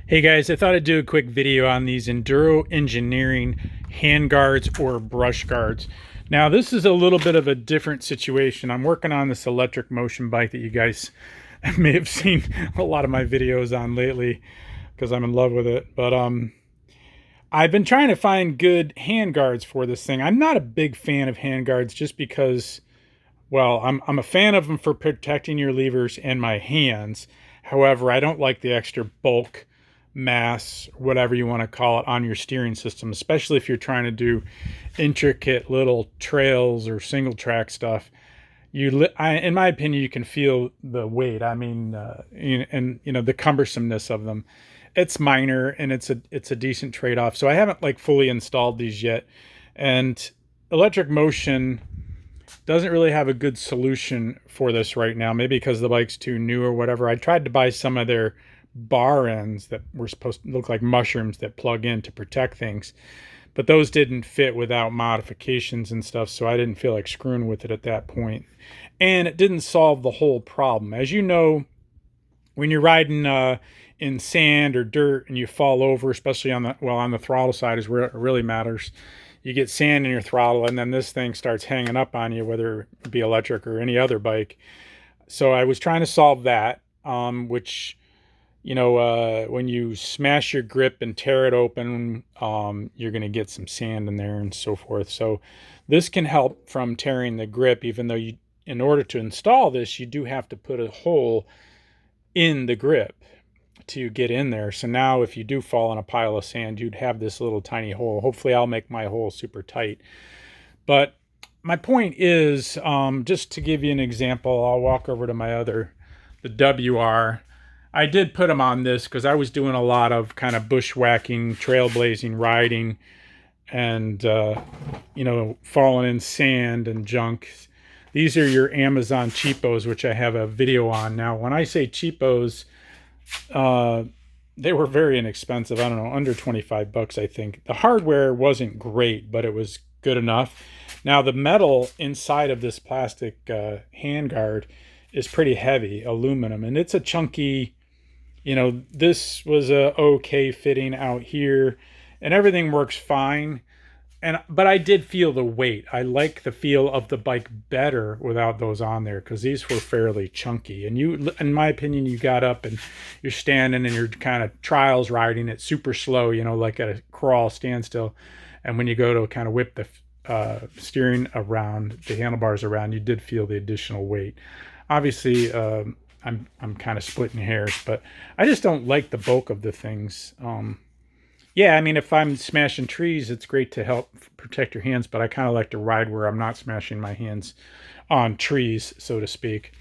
Hey guys, I thought I'd do a quick video on these Enduro Engineering hand guards or brush guards. Now this is a little bit of a different situation. I'm working on this electric motion bike that you guys may have seen a lot of my videos on lately because I'm in love with it. But I've been trying to find good hand guards for this thing. I'm not a big fan of hand guards just because, well, I'm a fan of them for protecting your levers and my hands. However, I don't like the extra bulk, mass, whatever you want to call it, on your steering system, especially if you're trying to do intricate little trails or single track stuff. In my opinion, you can feel the weight. I mean, and the cumbersomeness of them. It's minor and it's a decent trade-off. So I haven't like fully installed these yet, and Electric Motion doesn't really have a good solution for this right now. Maybe because the bike's too new or whatever. I tried to buy some of their bar ends that were supposed to look like mushrooms that plug in to protect things, but those didn't fit without modifications and stuff, so I didn't feel like screwing with it at that point. And it didn't solve the whole problem. As you know, when you're riding in sand or dirt and you fall over, especially on the throttle side is where it really matters. You get sand in your throttle and then this thing starts hanging up on you, whether it be electric or any other bike. So I was trying to solve that, which, when you smash your grip and tear it open, you're going to get some sand in there and so forth. So this can help from tearing the grip, even though in order to install this, you do have to put a hole in the grip to get in there. So now if you do fall in a pile of sand, you'd have this little tiny hole. Hopefully I'll make my hole super tight. But my point is, just to give you an example, I'll walk over to the WR. I did put them on this because I was doing a lot of kind of bushwhacking, trailblazing riding, and, falling in sand and junk. These are your Amazon cheapos, which I have a video on. Now, when I say cheapos, they were very inexpensive. I don't know, under 25 bucks, I think. The hardware wasn't great, but it was good enough. Now, the metal inside of this plastic handguard is pretty heavy, aluminum, and it's a chunky, this was a okay fitting out here, and everything works fine. But I did feel the weight. I like the feel of the bike better without those on there because these were fairly chunky. And in my opinion, you got up and you're standing and you're kind of trials riding it super slow, like at a crawl standstill. And when you go to kind of whip the steering around, the handlebars around, you did feel the additional weight. Obviously, I'm kind of splitting hairs, but I just don't like the bulk of the things. Yeah, I mean, if I'm smashing trees, it's great to help protect your hands, but I kind of like to ride where I'm not smashing my hands on trees, so to speak.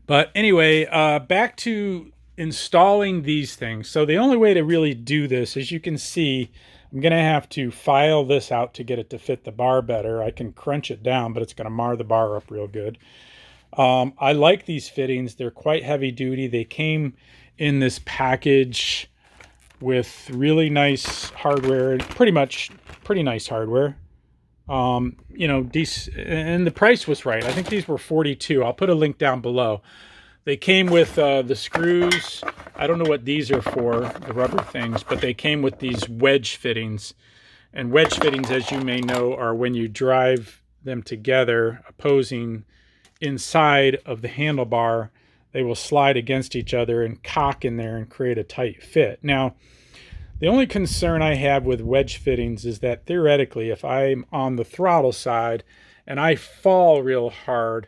But anyway, back to installing these things. So the only way to really do this, as you can see, I'm going to have to file this out to get it to fit the bar better. I can crunch it down, but it's going to mar the bar up real good. I like these fittings. They're quite heavy duty. They came in this package with really nice hardware, pretty nice hardware. And the price was right. I think these were $42. I'll put a link down below. They came with the screws. I don't know what these are for, the rubber things, but they came with these wedge fittings. And wedge fittings, as you may know, are when you drive them together, opposing inside of the handlebar, they will slide against each other and cock in there and create a tight fit. Now, the only concern I have with wedge fittings is that theoretically, if I'm on the throttle side and I fall real hard,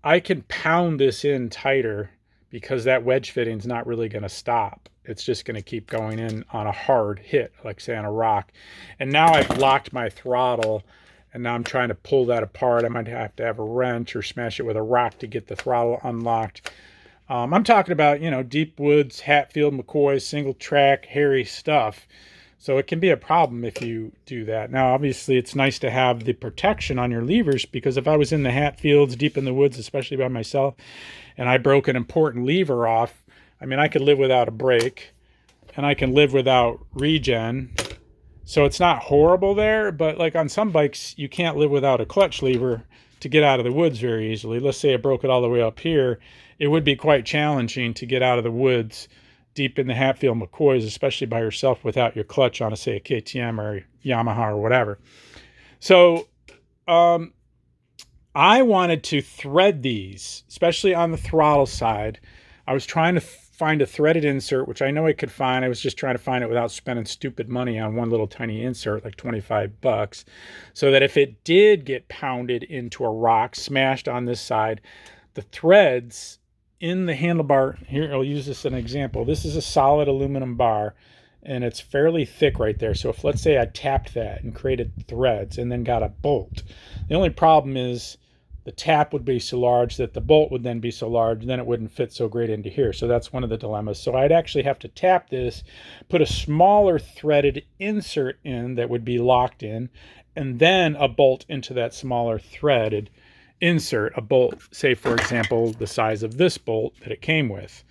I can pound this in tighter because that wedge fitting is not really going to stop. It's just going to keep going in on a hard hit, like say on a rock. And now I've locked my throttle, and now I'm trying to pull that apart. I might have to have a wrench or smash it with a rock to get the throttle unlocked. I'm talking about, deep woods, Hatfield, McCoy, single track, hairy stuff. So it can be a problem if you do that. Now, obviously, it's nice to have the protection on your levers, because if I was in the Hatfields, deep in the woods, especially by myself, and I broke an important lever off, I mean, I could live without a brake, and I can live without regen. So it's not horrible there, but like on some bikes, you can't live without a clutch lever to get out of the woods very easily. Let's say I broke it all the way up here. It would be quite challenging to get out of the woods deep in the Hatfield McCoys, especially by yourself without your clutch on, say, a KTM or a Yamaha or whatever. So I wanted to thread these, especially on the throttle side. I was trying to find a threaded insert, which I know I could find. I was just trying to find it without spending stupid money on one little tiny insert, like 25 bucks, so that if it did get pounded into a rock, smashed on this side, the threads in the handlebar, here, I'll use this as an example. This is a solid aluminum bar, and it's fairly thick right there. So if, let's say, I tapped that and created threads and then got a bolt, the only problem is the tap would be so large that the bolt would then be so large, then it wouldn't fit so great into here. So that's one of the dilemmas. So I'd actually have to tap this, put a smaller threaded insert in that would be locked in, and then a bolt into that smaller threaded insert, a bolt, say, for example, the size of this bolt that it came with.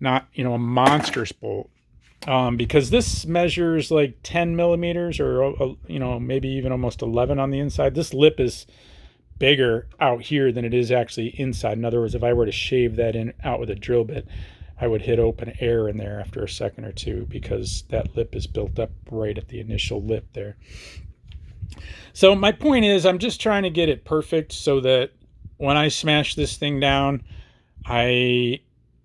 Not, you know, a monstrous bolt. Because this measures like 10 millimeters or, you know, maybe even almost 11 on the inside. This lip is bigger out here than it is actually inside. In other words, if I were to shave that in out with a drill bit, I would hit open air in there after a second or two, because that lip is built up right at the initial lip there. So my point is, I'm just trying to get it perfect so that when I smash this thing down, the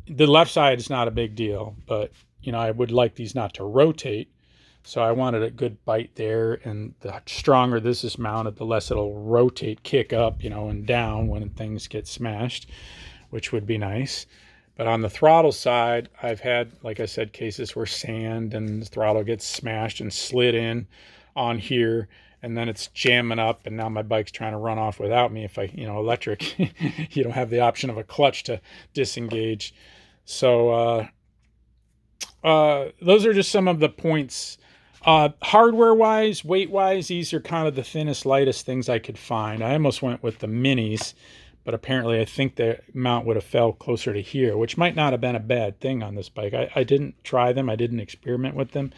left side is not a big deal, but you know, I would like these not to rotate. So I wanted a good bite there, and the stronger this is mounted, the less it'll rotate, kick up, you know, and down when things get smashed, which would be nice. But on the throttle side, I've had, like I said, cases where sand and the throttle gets smashed and slid in on here, and then it's jamming up, and now my bike's trying to run off without me. If I, you know, electric, you don't have the option of a clutch to disengage. So those are just some of the points. Hardware-wise, weight-wise, these are kind of the thinnest, lightest things I could find. I almost went with the minis, but apparently I think the mount would have fell closer to here, which might not have been a bad thing on this bike. I didn't try them. I didn't experiment with them.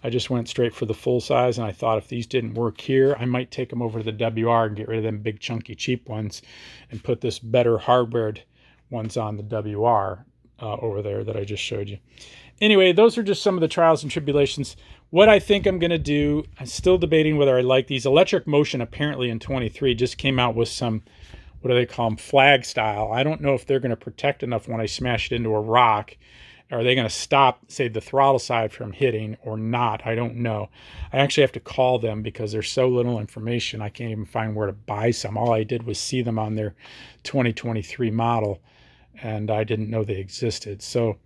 I just went straight for the full size, and I thought if these didn't work here, I might take them over to the WR and get rid of them big, chunky, cheap ones and put this better hardwared ones on the WR over there that I just showed you. Anyway, those are just some of the trials and tribulations. What I think I'm going to do, I'm still debating whether I like these. Electric Motion apparently in 23 just came out with some, what do they call them, flag style. I don't know if they're going to protect enough when I smash it into a rock. Are they going to stop, say, the throttle side from hitting or not? I don't know. I actually have to call them because there's so little information. I can't even find where to buy some. All I did was see them on their 2023 model, and I didn't know they existed. So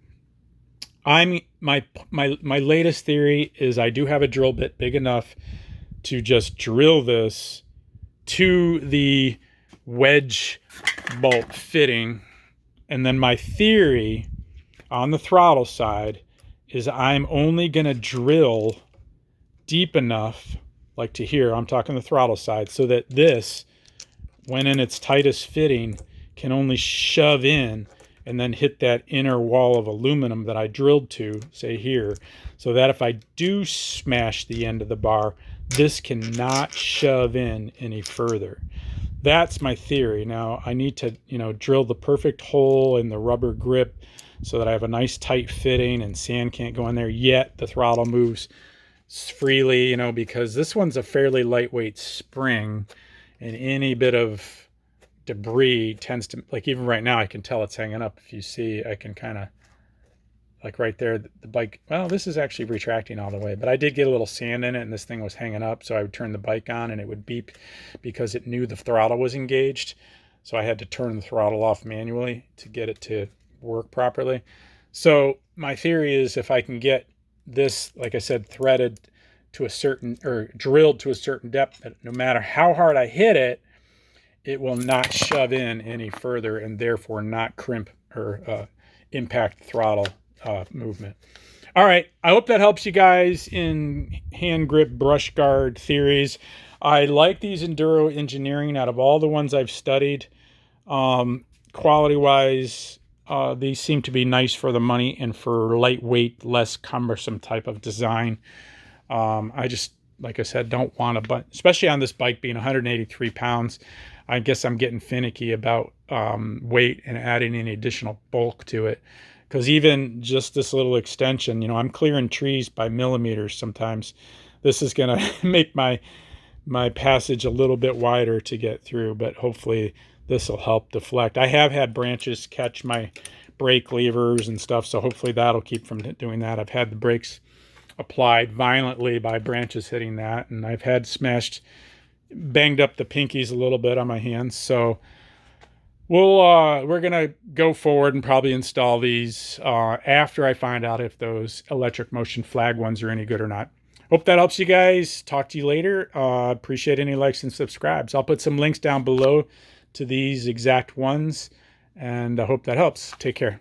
my latest theory is I do have a drill bit big enough to just drill this to the wedge bolt fitting, and then my theory on the throttle side is I'm only going to drill deep enough, like to here, I'm talking the throttle side, so that this, when in its tightest fitting, can only shove in and then hit that inner wall of aluminum that I drilled to, say here, so that if I do smash the end of the bar, this cannot shove in any further. That's my theory. Now I need to, you know, drill the perfect hole in the rubber grip so that I have a nice tight fitting and sand can't go in there, yet the throttle moves freely, you know, because this one's a fairly lightweight spring, and any bit of debris tends to, like even right now I can tell it's hanging up. If you see, I can kind of, like right there, the bike, well, this is actually retracting all the way, but I did get a little sand in it and this thing was hanging up, so I would turn the bike on and it would beep because it knew the throttle was engaged. So I had to turn the throttle off manually to get it to work properly. So my theory is if I can get this, like I said, threaded to a certain, or drilled to a certain depth, that no matter how hard I hit it, it will not shove in any further and therefore not crimp or impact throttle movement. All right, I hope that helps you guys in hand grip brush guard theories. I like these Enduro Engineering out of all the ones I've studied. Quality wise, these seem to be nice for the money and for lightweight, less cumbersome type of design. I just, like I said, don't want to, but especially on this bike being 183 pounds, I guess I'm getting finicky about weight and adding any additional bulk to it, because even just this little extension, I'm clearing trees by millimeters sometimes. This is going to make my passage a little bit wider to get through, but hopefully this will help deflect. I have had branches catch my brake levers and stuff, so hopefully that'll keep from doing that. I've had the brakes applied violently by branches hitting that, and I've had banged up the pinkies a little bit on my hands. So we're gonna go forward and probably install these after I find out if those electric motion flag ones are any good or not. Hope that helps you guys. Talk to you later. Appreciate any likes and subscribes. I'll put some links down below to these exact ones, and I hope that helps. Take care.